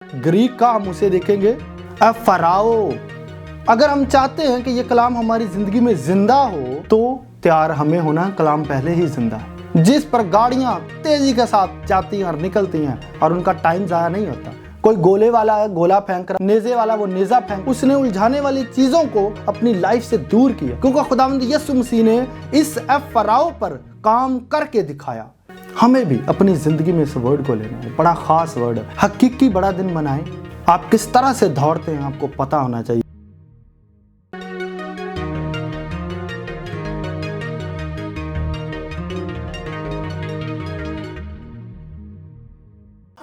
Greek का हम उसे देखेंगे ए फराओ। अगर हम चाहते हैं कि ये कलाम हमारी जिंदगी में जिंदा हो तो तैयार हमें होना कलाम पहले ही जिंदा है। जिस पर गाड़ियां तेजी के साथ जाती हैं और निकलती हैं और उनका टाइम ज़ाया नहीं होता। कोई गोले वाला है गोला फेंक रहा, नेज़े वाला वो नेज़ा फेंक, उसने उलझाने वाली चीज़ों को अपनी लाइफ से दूर किया, क्योंकि खुदावंद यीशु मसीह ने इस फराओ पर काम करके दिखाया। हमें भी अपनी ज़िंदगी में इस वर्ड को लेना है। बड़ा ख़ास वर्ड है। हकीकी बड़ा दिन मनाएं। आप किस तरह से दौड़ते हैं आपको पता होना चाहिए।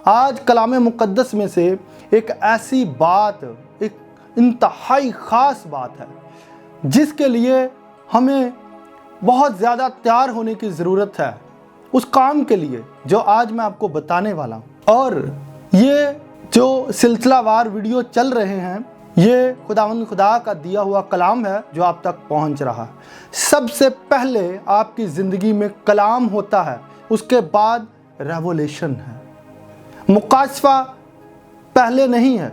आज कलाम मुक़द्दस में से एक ऐसी बात, एक इंतहाई ख़ास बात है जिसके लिए हमें बहुत ज़्यादा तैयार होने की ज़रूरत है उस काम के लिए जो आज मैं आपको बताने वाला हूँ। और ये जो सिलसिलावार वीडियो चल रहे हैं ये खुदावंद खुदा का दिया हुआ कलाम है जो आप तक पहुँच रहा है। सबसे पहले आपकी ज़िंदगी में कलाम होता है, उसके बाद रेवोल्यूशन है। मुकाशफा पहले नहीं है,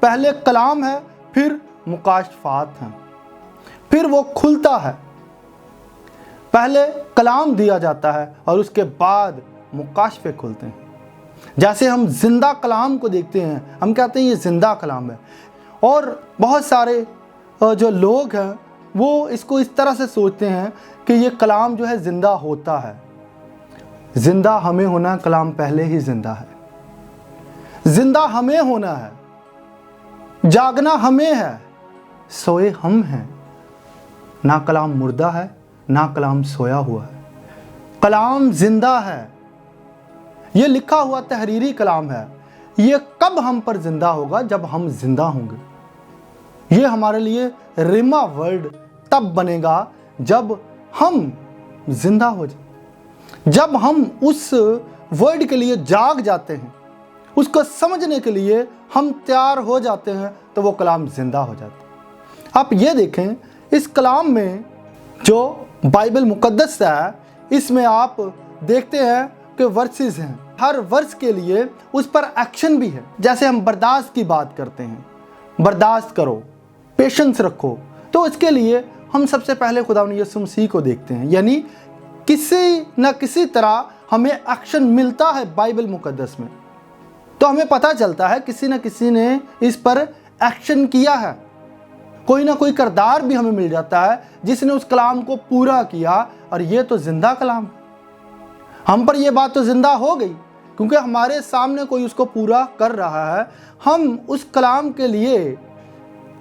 पहले कलाम है, फिर मुकाशफात हैं, फिर वो खुलता है। पहले कलाम दिया जाता है और उसके बाद मुकाशफे खुलते हैं। जैसे हम जिंदा कलाम को देखते हैं, हम कहते हैं ये जिंदा कलाम है। और बहुत सारे जो लोग हैं वो इसको इस तरह से सोचते हैं कि ये कलाम जो है जिंदा होता है। जिंदा हमें होना, कलाम पहले ही जिंदा है। जिंदा हमें होना है, जागना हमें है, सोए हम हैं। ना कलाम मुर्दा है ना कलाम सोया हुआ है, कलाम जिंदा है। ये लिखा हुआ तहरीरी कलाम है। ये कब हम पर जिंदा होगा? जब हम जिंदा होंगे। ये हमारे लिए रिमा वर्ड तब बनेगा जब हम जिंदा हो जाए, जब हम उस वर्ड के लिए जाग जाते हैं, उसको समझने के लिए हम तैयार हो जाते हैं, तो वो कलाम जिंदा हो जाता है। आप ये देखें, इस कलाम में जो बाइबल मुक़द्दस है इसमें आप देखते हैं कि वर्सेस हैं। हर वर्स के लिए उस पर एक्शन भी है। जैसे हम बर्दाश्त की बात करते हैं, बर्दाश्त करो, पेशेंस रखो, तो इसके लिए हम सबसे पहले खुदावंद यीशु मसीह को देखते हैं। यानी किसी न किसी तरह हमें एक्शन मिलता है बाइबल मुक़द्दस में, तो हमें पता चलता है किसी न किसी ने इस पर एक्शन किया है। कोई ना कोई किरदार भी हमें मिल जाता है जिसने उस कलाम को पूरा किया, और ये तो जिंदा कलाम। हम पर यह बात तो जिंदा हो गई क्योंकि हमारे सामने कोई उसको पूरा कर रहा है। हम उस कलाम के लिए,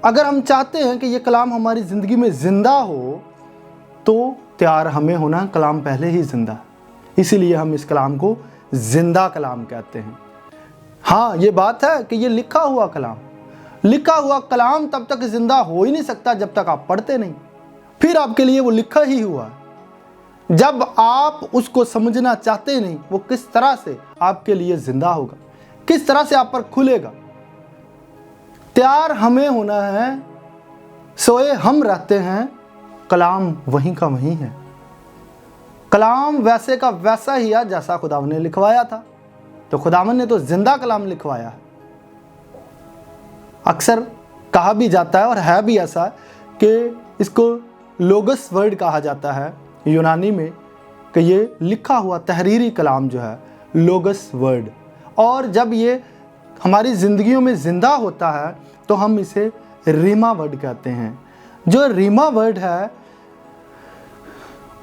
अगर हम चाहते हैं कि ये कलाम हमारी ज़िंदगी में ज़िंदा हो तो तैयार हमें होना, कलाम पहले ही ज़िंदा है। इसीलिए हम इस कलाम को ज़िंदा कलाम कहते हैं। हाँ, ये बात है कि ये लिखा हुआ कलाम तब तक जिंदा हो ही नहीं सकता जब तक आप पढ़ते नहीं। फिर आपके लिए वो लिखा ही हुआ है। जब आप उसको समझना चाहते नहीं, वो किस तरह से आपके लिए जिंदा होगा, किस तरह से आप पर खुलेगा। तैयार हमें होना है, सोए हम रहते हैं, कलाम वहीं का वहीं है। कलाम वैसे का वैसा ही है जैसा खुदावंद ने लिखवाया था। तो खुदावंद ने तो जिंदा कलाम लिखवाया है। अक्सर कहा भी जाता है और है भी ऐसा कि इसको लोगस वर्ड कहा जाता है यूनानी में, कि ये लिखा हुआ तहरीरी कलाम जो है लोगस वर्ड। और जब ये हमारी ज़िंदगियों में ज़िंदा होता है तो हम इसे रीमा वर्ड कहते हैं। जो रीमा वर्ड है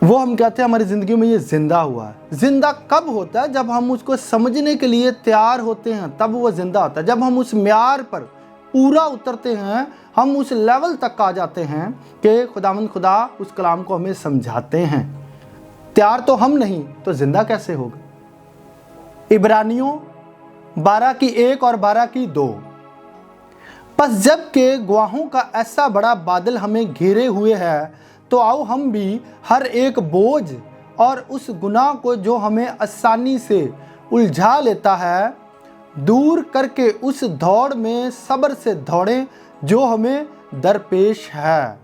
वो हम कहते हैं हमारी ज़िंदगी में ये ज़िंदा हुआ है। ज़िंदा कब होता है? जब हम उसको समझने के लिए तैयार होते हैं, तब वो ज़िंदा होता है। जब हम उस म्यार पर पूरा उतरते हैं, हम उस लेवल तक आ जाते हैं कि खुदावंद खुदा उस कलाम को हमें समझाते हैं। तैयार तो हम नहीं तो ज़िंदा कैसे होगा? इब्रानियों 12:1 और 12:2। बस जब के गवाहों का ऐसा बड़ा बादल हमें घेरे हुए है, तो आओ हम भी हर एक बोझ और उस गुनाह को जो हमें आसानी से उलझा लेता है दूर करके उस दौड़ में सब्र से दौड़ें जो हमें दरपेश है,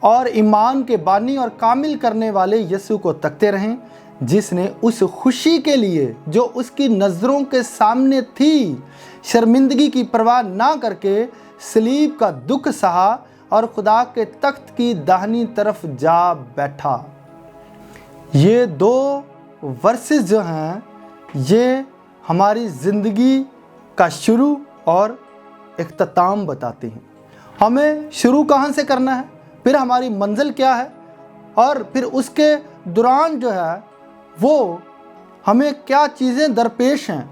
और ईमान के बानी और कामिल करने वाले यीशु को तकते रहें, जिसने उस खुशी के लिए जो उसकी नज़रों के सामने थी, शर्मिंदगी की परवाह ना करके सलीब का दुख सहा और खुदा के तख्त की दाहिनी तरफ जा बैठा। ये दो वर्सेस जो हैं ये हमारी ज़िंदगी का शुरू और इख्तिताम बताते हैं। हमें शुरू कहाँ से करना है, फिर हमारी मंजिल क्या है, और फिर उसके दौरान जो है वो हमें क्या चीज़ें दरपेश हैं,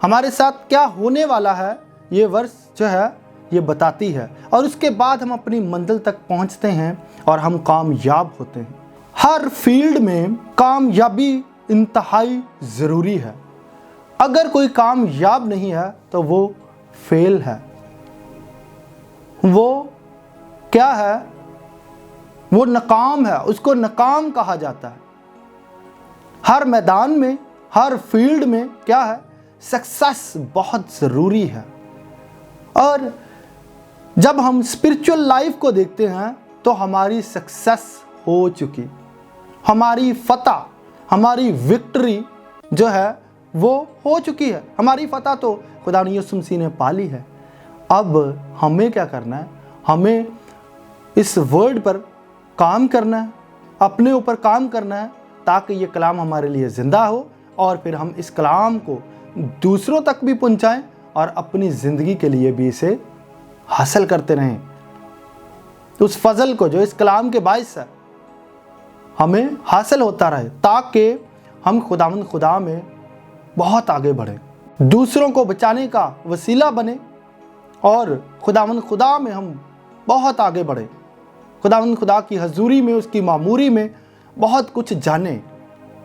हमारे साथ क्या होने वाला है, ये वर्ष जो है ये बताती है। और उसके बाद हम अपनी मंजिल तक पहुंचते हैं और हम कामयाब होते हैं। हर फील्ड में कामयाबी इंतहाई ज़रूरी है। अगर कोई कामयाब नहीं है तो वो फेल है, वो क्या है, वो नाकाम है, उसको नाकाम कहा जाता है। हर मैदान में, हर फील्ड में क्या है, सक्सेस बहुत ज़रूरी है। और जब हम स्पिरिचुअल लाइफ को देखते हैं तो हमारी सक्सेस हो चुकी, हमारी फतह, हमारी विक्ट्री जो है वो हो चुकी है। हमारी फतह तो खुदा यीशु मसीह ने पाली है। अब हमें क्या करना है, हमें इस वर्ड पर काम करना है, अपने ऊपर काम करना है, ताकि ये कलाम हमारे लिए ज़िंदा हो और फिर हम इस कलाम को दूसरों तक भी पहुंचाएं और अपनी ज़िंदगी के लिए भी इसे हासिल करते रहें। उस फजल को जो इस कलाम के बाइस है हमें हासिल होता रहे, ताकि हम खुदा में बहुत आगे बढ़ें, दूसरों को बचाने का वसीला बने और खुदा में हम बहुत आगे बढ़ें। खुदा की हजूरी में, उसकी मामूरी में बहुत कुछ जानें,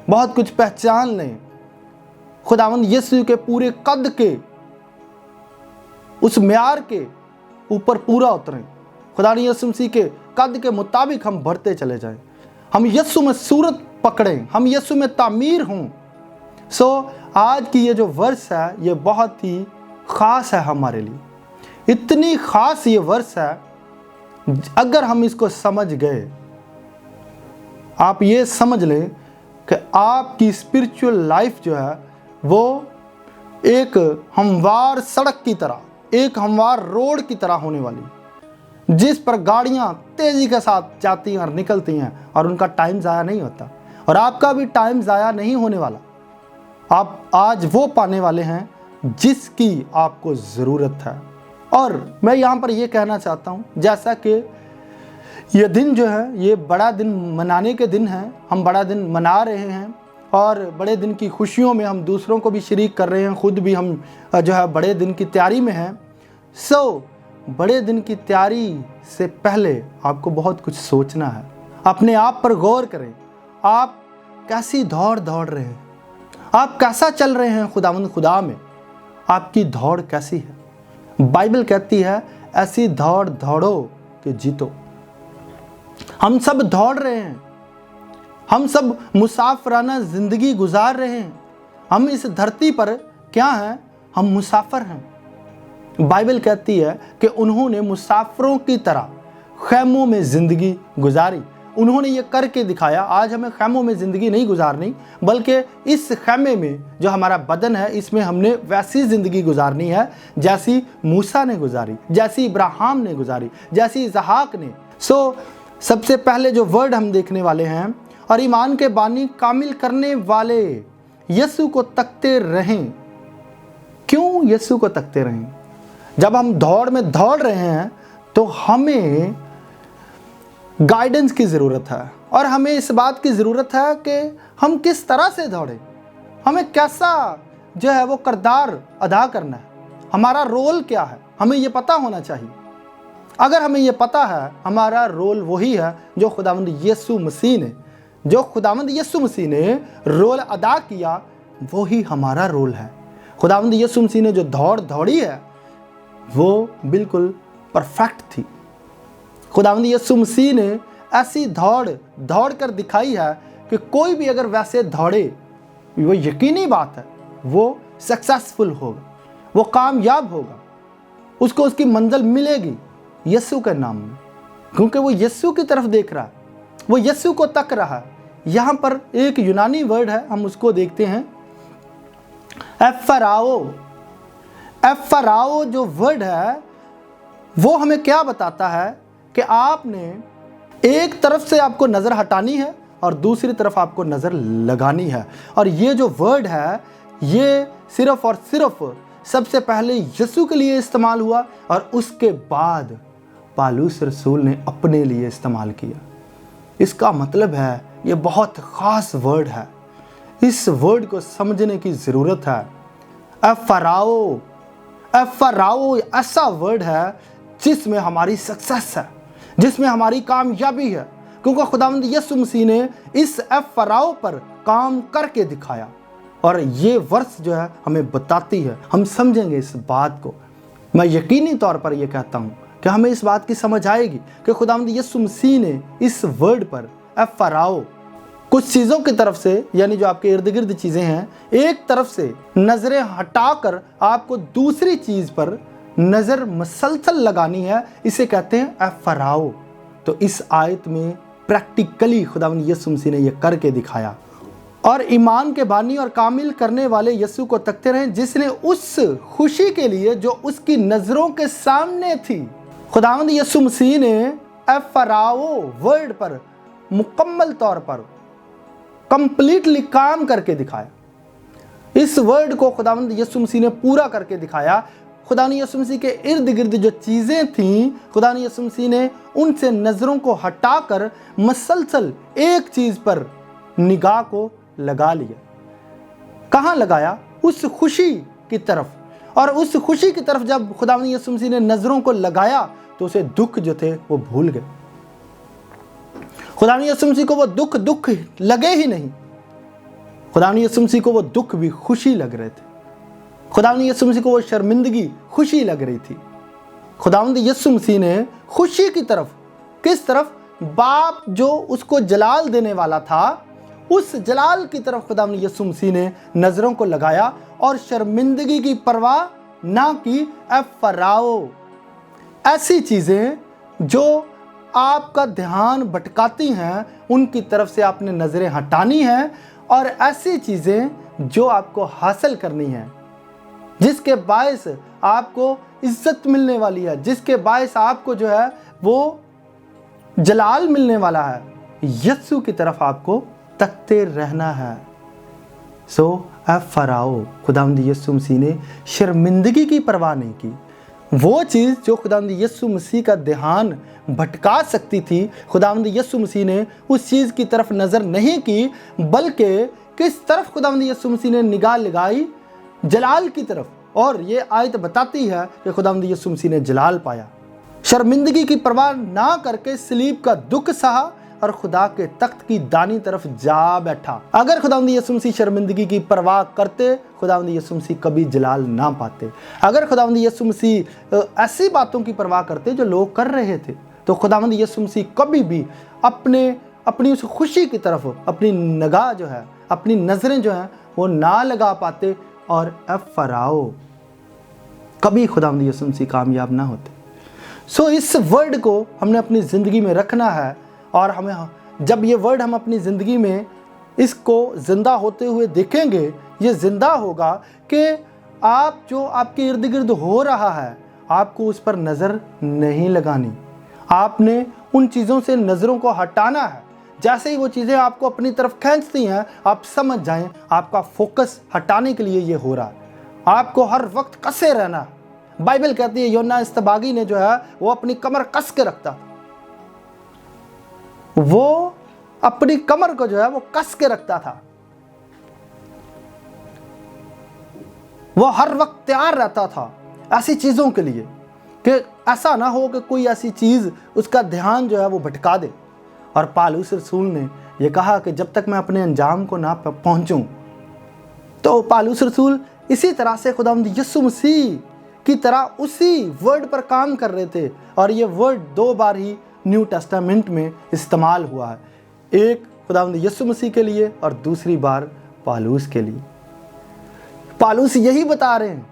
बहुत कुछ पहचान लें। खुदावंद यीशु के पूरे कद के उस म्यार के ऊपर पूरा उतरें। खुदा यीशु मसीह के कद के मुताबिक हम बढ़ते चले जाएं, हम यीशु में सूरत पकड़ें, हम यीशु में तामीर हों। आज की ये जो वर्ष है ये बहुत ही ख़ास है हमारे लिए, इतनी ख़ास ये वर्ष है। अगर हम इसको समझ गए, आप ये समझ लें कि आपकी स्पिरिचुअल लाइफ जो है वो एक हमवार सड़क की तरह, एक हमवार रोड की तरह होने वाली, जिस पर गाड़ियां तेज़ी के साथ जाती हैं और निकलती हैं और उनका टाइम ज़ाया नहीं होता, और आपका भी टाइम ज़ाया नहीं होने वाला। आप आज वो पाने वाले हैं जिसकी आपको ज़रूरत है। और मैं यहाँ पर ये कहना चाहता हूँ, जैसा कि ये दिन जो है ये बड़ा दिन मनाने के दिन है, हम बड़ा दिन मना रहे हैं और बड़े दिन की खुशियों में हम दूसरों को भी शरीक कर रहे हैं, खुद भी हम जो है बड़े दिन की तैयारी में हैं। बड़े दिन की तैयारी से पहले आपको बहुत कुछ सोचना है, अपने आप पर गौर करें। आप कैसी दौड़ रहे हैं, आप कैसा चल रहे हैं खुदा में, आपकी दौड़ कैसी है। बाइबल कहती है ऐसी दौड़ दौड़ो कि जीतो। हम सब दौड़ रहे हैं, हम सब मुसाफिराना ज़िंदगी गुजार रहे हैं। हम इस धरती पर क्या हैं, हम मुसाफिर हैं। बाइबल कहती है कि उन्होंने मुसाफिरों की तरह खैमों में ज़िंदगी गुजारी, उन्होंने ये करके दिखाया। आज हमें खैमों में ज़िंदगी नहीं गुजारनी, बल्कि इस खैमे में जो हमारा बदन है इसमें हमने वैसी ज़िंदगी गुजारनी है जैसी मूसा ने गुजारी, जैसी इब्राहिम ने गुजारी, जैसी इसहाक ने। सबसे पहले जो वर्ड हम देखने वाले हैं, और ईमान के बानी कामिल करने वाले यीशु को तकते रहें। क्यों यीशु को तकते रहें? जब हम दौड़ में दौड़ रहे हैं तो हमें गाइडेंस की ज़रूरत है, और हमें इस बात की ज़रूरत है कि हम किस तरह से दौड़ें, हमें कैसा जो है वो किरदार अदा करना है, हमारा रोल क्या है, हमें ये पता होना चाहिए। अगर हमें ये पता है हमारा रोल वही है जो खुदावंद यीशु मसीह ने रोल अदा किया, वही हमारा रोल है। खुदावंद यीशु मसीह ने जो दौड़ दौड़ी है वो बिल्कुल परफेक्ट थी। खुदावंद यीशु मसीह ने ऐसी दौड़ कर दिखाई है कि कोई भी अगर वैसे दौड़े, वो यकीनी बात है वो सक्सेसफुल होगा, वो कामयाब होगा, उसको उसकी मंजिल मिलेगी यीशु के नाम में, क्योंकि वो यीशु की तरफ देख रहा है, वो यीशु को तक रहा है। यहाँ पर एक यूनानी वर्ड है, हम उसको देखते हैं। एफराओ। एफराओ जो वर्ड है वो हमें क्या बताता है कि आपने एक तरफ से आपको नज़र हटानी है और दूसरी तरफ आपको नज़र लगानी है। और ये जो वर्ड है ये सिर्फ और सिर्फ सबसे पहले यीशु के लिए इस्तेमाल हुआ और उसके बाद पालूस रसूल ने अपने लिए इस्तेमाल किया। इसका मतलब है ये बहुत ख़ास वर्ड है, इस वर्ड को समझने की ज़रूरत है। एफराओ, एफराओ ऐसा वर्ड है जिसमें हमारी सक्सेस है, जिसमें हमारी कामयाबी है, क्योंकि खुदावंद यीशु मसीह ने इस एफराओ पर काम करके दिखाया। और ये वर्ष जो है हमें बताती है, हम समझेंगे इस बात को। मैं यकीनी तौर पर यह कहता हूँ कि हमें इस बात की समझ आएगी कि खुदावंद यीशु मसीह ने इस वर्ड पर एफराओ कुछ चीज़ों की तरफ से, यानी जो आपके इर्द गिर्द चीज़ें हैं, एक तरफ से नज़रें हटाकर आपको दूसरी चीज़ पर नज़र मसलसल लगानी है, इसे कहते हैं एफराओ। तो इस आयत में प्रैक्टिकली खुदावंद यीशु मसीह ने यह करके दिखाया। और ईमान के बानी और कामिल करने वाले यीशु को तकते रहें, जिसने उस खुशी के लिए जो उसकी नज़रों के सामने थी, खुदावंद यीशु मसीह ने एफराओ वर्ड पर मुकम्मल तौर पर कंप्लीटली काम करके दिखाया। इस वर्ड को खुदावंद यीशु मसीह ने पूरा करके दिखाया। खुदावंद यीशु मसीह के इर्द गिर्द जो चीज़ें थीं, खुदावंद यीशु मसीह ने उनसे नज़रों को हटाकर मसलसल एक चीज़ पर निगाह को लगा लिया। कहाँ लगाया? उस खुशी की तरफ। और उस खुशी की तरफ जब खुदावंद यीशु मसीह ने नज़रों को लगाया तो उसे दुख जो थे वो भूल गए। खुदावंद यीशु मसीह को वो दुख लगे ही नहीं, खुदावंद यीशु मसीह को वो दुख भी खुशी लग रहे थे। खुदावंद यीशु मसीह को वो शर्मिंदगी खुशी लग रही थी। खुदावंद यीशु मसीह ने खुशी की तरफ, किस तरफ? बाप जो उसको जलाल देने वाला था, उस जलाल की तरफ खुदावंद यीशु मसीह ने नज़रों को लगाया और शर्मिंदगी की परवाह ना की। एफराओ, ऐसी चीज़ें जो आपका ध्यान भटकाती हैं उनकी तरफ से आपने नज़रें हटानी हैं, और ऐसी चीज़ें जो आपको हासिल करनी है, जिसके बायस आपको इज्जत मिलने वाली है, जिसके बायस आपको जो है वो जलाल मिलने वाला है, यीशु की तरफ आपको तकते रहना है। सो एफराओ, खुदावंद यीशु मसीह ने शर्मिंदगी की परवाह नहीं की। वो चीज़ जो खुदावंद यीशु मसीह का ध्यान भटका सकती थी, खुदावंद यीशु मसीह ने उस चीज़ की तरफ नज़र नहीं की, बल्कि किस तरफ खुदावंद यीशु मसीह ने निगाह लगाई? जलाल की तरफ। और ये आयत बताती है कि खुदावंद यीशु मसीह ने जलाल पाया। शर्मिंदगी की परवाह ना करके सलीब का दुख सहा और खुदा के तख्त की दानी तरफ जा बैठा। अगर खुदावंद यीशु मसीह शर्मिंदगी की परवाह करते, खुदावंद यीशु मसीह कभी जलाल ना पाते। अगर खुदावंद यीशु मसीह ऐसी बातों की परवाह करते जो लोग कर रहे थे, तो खुदावंद यीशु मसीह कभी भी अपनी उस खुशी की तरफ अपनी निगाह जो है, अपनी नज़रें जो हैं वो ना लगा पाते, और एफराओ कभी खुदावंद यीशु मसीह कामयाब ना होते। सो इस वर्ड को हमने अपनी ज़िंदगी में रखना है, और हमें जब ये वर्ड हम अपनी ज़िंदगी में इसको ज़िंदा होते हुए देखेंगे, ये ज़िंदा होगा कि आप जो आपके इर्द गिर्द हो रहा है, आपको उस पर नज़र नहीं लगानी। आपने उन चीज़ों से नज़रों को हटाना है। जैसे ही वो चीज़ें आपको अपनी तरफ खींचती हैं, आप समझ जाएं आपका फोकस हटाने के लिए ये हो रहा है। आपको हर वक्त कसे रहना है। बाइबल कहती है योना इस्तबागी ने जो है वो अपनी कमर कस के रखता था। वो अपनी कमर को जो है वो कस के रखता था। वो हर वक्त तैयार रहता था ऐसी चीज़ों के लिए कि ऐसा ना हो कि कोई ऐसी चीज़ उसका ध्यान जो है वो भटका दे। और पालूस रसूल ने यह कहा कि जब तक मैं अपने अंजाम को ना पहुंचूं, तो पालूस रसूल इसी तरह से खुदावंद यीशु मसीह की तरह उसी वर्ड पर काम कर रहे थे। और ये वर्ड 2 बार ही न्यू टेस्टामेंट में इस्तेमाल हुआ है, एक खुदावंद यीशु मसीह के लिए और दूसरी बार पालूस के लिए। पालूस यही बता रहे हैं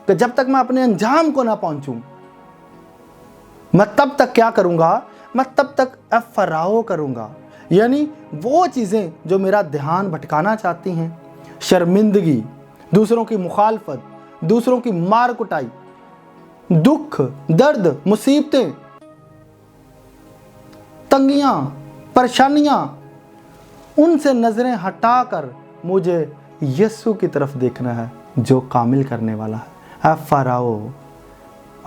कि जब तक मैं अपने अंजाम को ना पहुंचूं, मैं तब तक क्या करूंगा? मैं तब तक एफराओ करूंगा। यानी वो चीज़ें जो मेरा ध्यान भटकाना चाहती हैं, शर्मिंदगी, दूसरों की मुखालफत, दूसरों की मार कुटाई, दुख, दर्द, मुसीबतें, तंगियां, परेशानियां, उनसे नजरें हटाकर मुझे यीशु की तरफ देखना है जो कामिल करने वाला है। ए फराओ,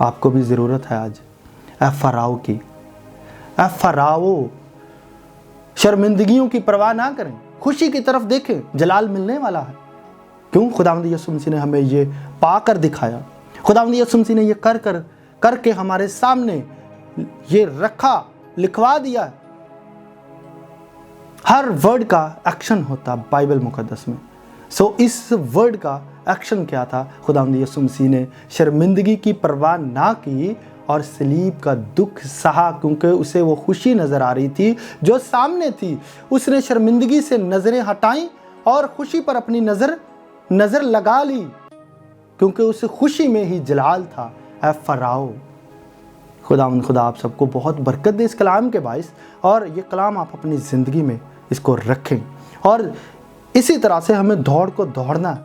आपको भी ज़रूरत है आज ए फराओ की। ए फराओ, शर्मिंदगियों की परवाह ना करें, खुशी की तरफ देखें, जलाल मिलने वाला है। क्यों? खुदावंद यीशु मसीह ने हमें ये पाकर दिखाया, खुदावंद यीशु मसीह ने ये करके हमारे सामने ये रखा, लिखवा दिया। हर वर्ड का एक्शन होता बाइबल मुकद्दस में। इस वर्ड का एक्शन क्या था? खुदावंद यीशु मसीह ने शर्मिंदगी की परवाह ना की और सलीब का दुख सहा, क्योंकि उसे वो खुशी नजर आ रही थी जो सामने थी। उसने शर्मिंदगी से नजरें हटाई और खुशी पर अपनी नजर लगा ली, क्योंकि उस खुशी में ही जलाल था। ऐ फराओ, खुदा आप सबको बहुत बरकत दे इस कलाम के बाइस, और ये कलाम आप अपनी ज़िंदगी में इसको रखें। और इसी तरह से हमें दौड़ को दौड़ना है।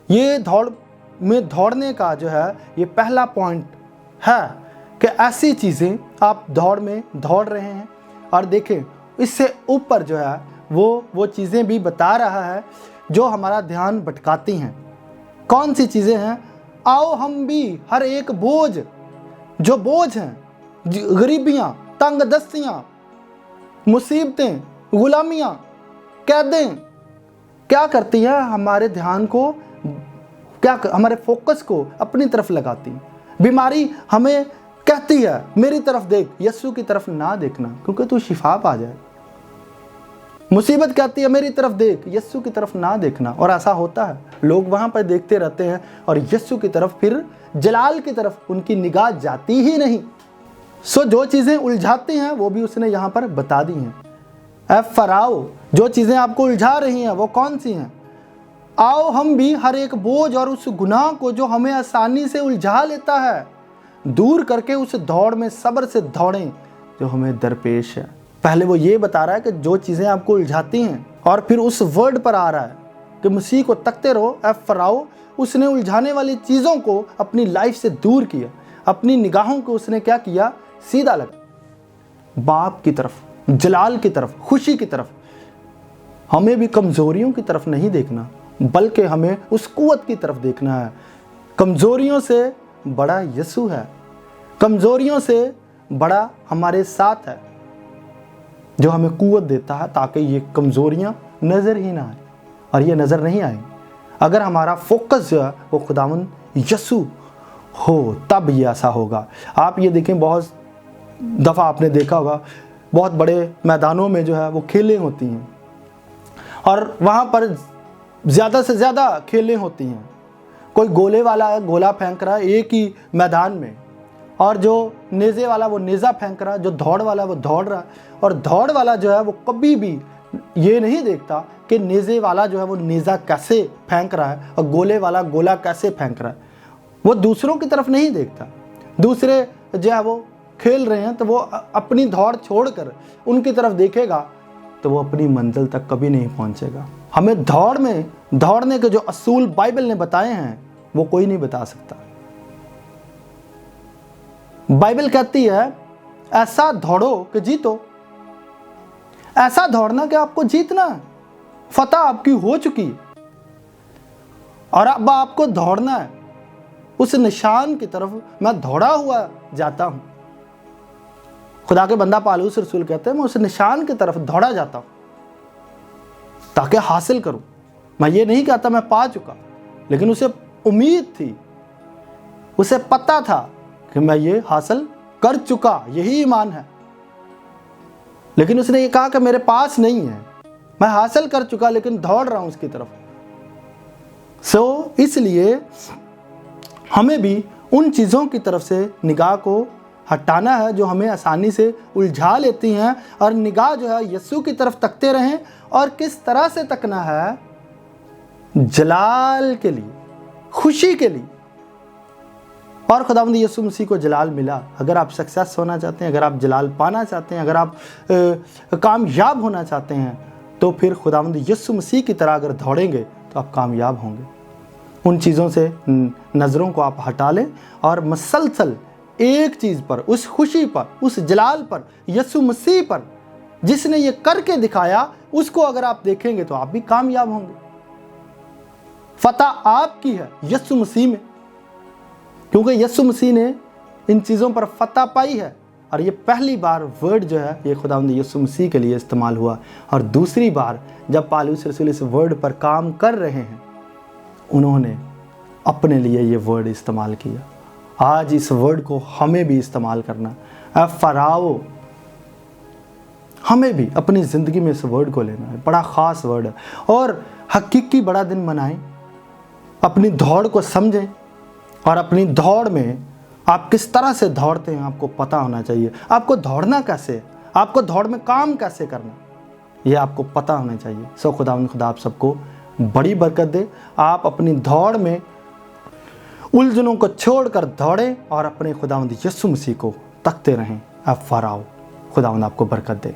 ये दौड़ने का जो है ये पहला पॉइंट है कि ऐसी चीज़ें आप दौड़ में दौड़ रहे हैं। और देखें, इससे ऊपर जो है वो चीज़ें भी बता रहा है जो हमारा ध्यान भटकाती हैं। कौन सी चीज़ें हैं? आओ हम भी हर एक बोझ हैं, गरीबियाँ, तंगदस्तियाँ, मुसीबतें, गुलामियाँ, कैदें क्या करती हैं? हमारे ध्यान को हमारे फोकस को अपनी तरफ लगाती। बीमारी हमें कहती है मेरी तरफ देख, यीशु की तरफ ना देखना क्योंकि तू शिफा पा जाए। मुसीबत कहती है मेरी तरफ देख, यीशु की तरफ ना देखना। और ऐसा होता है, लोग वहां पर देखते रहते हैं और यीशु की तरफ, फिर जलाल की तरफ उनकी निगाह जाती ही नहीं। जो चीजें उलझाती हैं वो भी उसने यहां पर बता दी हैं। ऐ फराओ, जो चीजें आपको उलझा रही हैं वो कौन सी हैं? आओ हम भी हर एक बोझ और उस गुनाह को जो हमें आसानी से उलझा लेता है दूर करके उस दौड़ में सब्र से दौड़ें जो हमें दरपेश है। पहले वो ये बता रहा है कि जो चीज़ें आपको उलझाती हैं, और फिर उस वर्ड पर आ रहा है कि मसीह को तकते रहो। ऐ फराओ, उसने उलझाने वाली चीज़ों को अपनी लाइफ से दूर किया, अपनी निगाहों को उसने क्या किया? सीधा लगा बाप की तरफ, जलाल की तरफ, खुशी की तरफ। हमें भी कमजोरियों की तरफ नहीं देखना, बल्कि हमें उस कुव्वत की तरफ देखना है। कमजोरियों से बड़ा यीशु है, कमजोरियों से बड़ा हमारे साथ है जो हमें कुव्वत देता है ताकि ये कमजोरियां नजर ही ना आए। और ये नजर नहीं आए अगर हमारा फोकस जो है वो खुदावंद यीशु हो, तब ये ऐसा होगा। आप ये देखें, बहुत दफ़ा आपने देखा होगा बहुत बड़े मैदानों में जो है वो खेलें होती हैं और वहाँ पर ज़्यादा से ज़्यादा खेलें होती हैं। कोई गोले वाला है, गोला फेंक रहा है एक ही मैदान में, और जो नेज़े वाला वो नेज़ा फेंक रहा है, जो दौड़ वाला वो दौड़ रहा है। और दौड़ वाला जो है वो कभी भी ये नहीं देखता कि नेज़े वाला जो है वो नेज़ा कैसे फेंक रहा है और गोले वाला गोला कैसे फेंक रहा है। वो दूसरों की तरफ नहीं देखता। दूसरे जो है वो खेल रहे हैं तो वो अपनी दौड़ छोड़कर उनकी तरफ देखेगा तो वो अपनी मंजिल तक कभी नहीं पहुंचेगा। हमें दौड़ में दौड़ने के जो असूल बाइबल ने बताए हैं वो कोई नहीं बता सकता। बाइबल कहती है ऐसा दौड़ो कि जीतो। ऐसा दौड़ना कि आपको जीतना है, फतह आपकी हो चुकी और अब आपको दौड़ना है। उस निशान की तरफ मैं दौड़ा हुआ जाता हूं। खुदा के बंदा पालूस रसूल कहते हैं मैं उस निशान की तरफ दौड़ा जाता हूं ताकि हासिल करूं। मैं ये नहीं कहता मैं पा चुका, लेकिन उसे उम्मीद थी, उसे पता था कि मैं ये हासिल कर चुका, यही ईमान है। लेकिन उसने ये कहा कि मेरे पास नहीं है, मैं हासिल कर चुका लेकिन दौड़ रहा हूं उसकी तरफ। इसलिए हमें भी उन चीज़ों की तरफ से निगाह को हटाना है जो हमें आसानी से उलझा लेती हैं, और निगाह जो है यीशु की तरफ तकते रहें। और किस तरह से तकना है? जलाल के लिए, खुशी के लिए, और खुदावंद यीशु मसीह को जलाल मिला। अगर आप सक्सेस होना चाहते हैं, अगर आप जलाल पाना चाहते हैं, अगर आप कामयाब होना चाहते हैं, तो फिर खुदावंद यीशु मसीह की तरह अगर दौड़ेंगे तो आप कामयाब होंगे। उन चीज़ों से नज़रों को आप हटा लें और मसलसल एक चीज़ पर, उस खुशी पर, उस जलाल पर, यीशु मसीह पर, जिसने ये करके दिखाया, उसको अगर आप देखेंगे तो आप भी कामयाब होंगे। फतह आपकी है यीशु मसीह में, क्योंकि यीशु मसीह ने इन चीज़ों पर फतह पाई है। और ये पहली बार वर्ड जो है ये खुदावंद यीशु मसीह के लिए इस्तेमाल हुआ, और दूसरी बार जब पौलुस रसूल इस वर्ड पर काम कर रहे हैं, उन्होंने अपने लिए ये वर्ड इस्तेमाल किया। आज इस वर्ड को हमें भी इस्तेमाल करना। फराओ, हमें भी अपनी ज़िंदगी में इस वर्ड को लेना है। बड़ा ख़ास वर्ड है, और हकीकी बड़ा दिन मनाएं, अपनी दौड़ को समझें, और अपनी दौड़ में आप किस तरह से दौड़ते हैं आपको पता होना चाहिए। आपको दौड़ना कैसे है, आपको दौड़ में काम कैसे करना, ये आपको पता होना चाहिए। सो खुदा आप सबको बड़ी बरकत दे। आप अपनी दौड़ में उलझनों को छोड़कर दौड़ें और अपने खुदावंद यीशु मसीह को तकते रहें। अब फराओ, खुदावंद आपको बरकत दे।